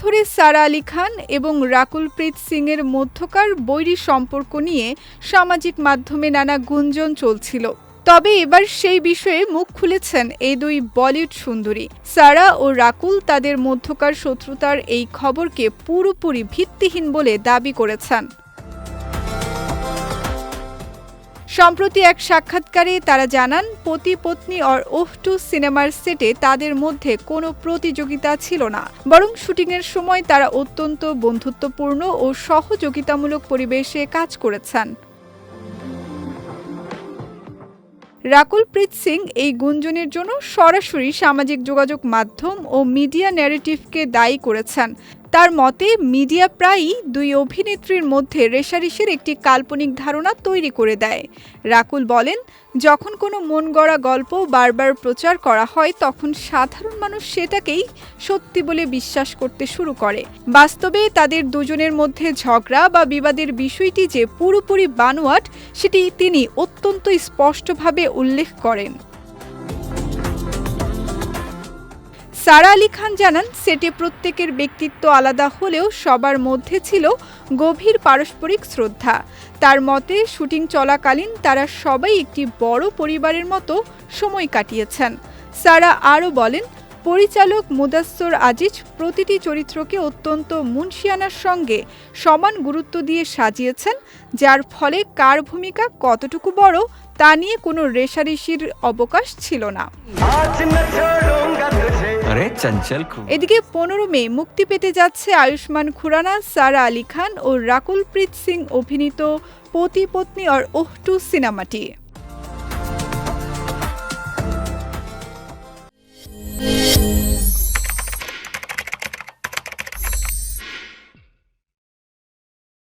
ধরে সারা আলী খান এবং রাকুলপ্রীত সিংয়ের মধ্যকার বৈরী সম্পর্ক নিয়ে সামাজিক মাধ্যমে নানা গুঞ্জন চলছিল। তবে এবার সেই বিষয়ে মুখ খুলেছেন এই দুই বলিউড সুন্দরী। সারা ও রাকুল তাদের মধ্যকার শত্রুতার এই খবরকে পুরোপুরি ভিত্তিহীন বলে দাবি করেছেন। সম্প্রতি এক সাক্ষাৎকারে তারা জানান, পতি পত্নী और ओह 2 সিনেমার সেটে তাদের মধ্যে কোনো প্রতিযোগিতা ছিল না, বরং শুটিংয়ের সময় তারা অত্যন্ত বন্ধুত্বপূর্ণ ও সহযোগিতামূলক পরিবেশে কাজ করেছেন। রাকুলপ্রীত সিং এই গুঞ্জনের জন্য সরাসরি সামাজিক যোগাযোগ মাধ্যম ও মিডিয়া ন্যারেটিভকে দায়ী করেছেন। তার মতে, মিডিয়া প্রায়ই দুই অভিনেত্রীর মধ্যে রেষারেষির একটি কাল্পনিক ধারণা তৈরি করে দেয়। রাকুল বলেন, যখন কোনো মন গড়া গল্প বারবার প্রচার করা হয় তখন সাধারণ মানুষ সেটাকেই সত্যি বলে বিশ্বাস করতে শুরু করে। বাস্তবে তাদের দুজনের মধ্যে ঝগড়া বা বিবাদের বিষয়টি যে পুরোপুরি বানোয়াট সেটি তিনি অত্যন্ত স্পষ্টভাবে উল্লেখ করেন। সারা আলী খান জানান, সেটে প্রত্যেকের ব্যক্তিত্ব আলাদা হলেও সবার মধ্যে ছিল গভীর পারস্পরিক শ্রদ্ধা। তার মতে, শুটিং চলাকালীন তারা সবাই একটি বড় পরিবারের মতো সময় কাটিয়েছেন। সারা আরও বলেন, পরিচালক মুদাস্সর আজিজ প্রতিটি চরিত্রকে অত্যন্ত মুনশিয়ানার সঙ্গে সমান গুরুত্ব দিয়ে সাজিয়েছেন, যার ফলে কার ভূমিকা কতটুকু বড় তা নিয়ে কোনো রেষারেষির অবকাশ ছিল না। এদিকে 15 মে মুক্তি পেতে যাচ্ছে আয়ুষ্মান খুরানা, সারা আলী খান ও রাকুলপ্রীত সিং অভিনীত পতি পত্নী और ओह 2 সিনেমাটি।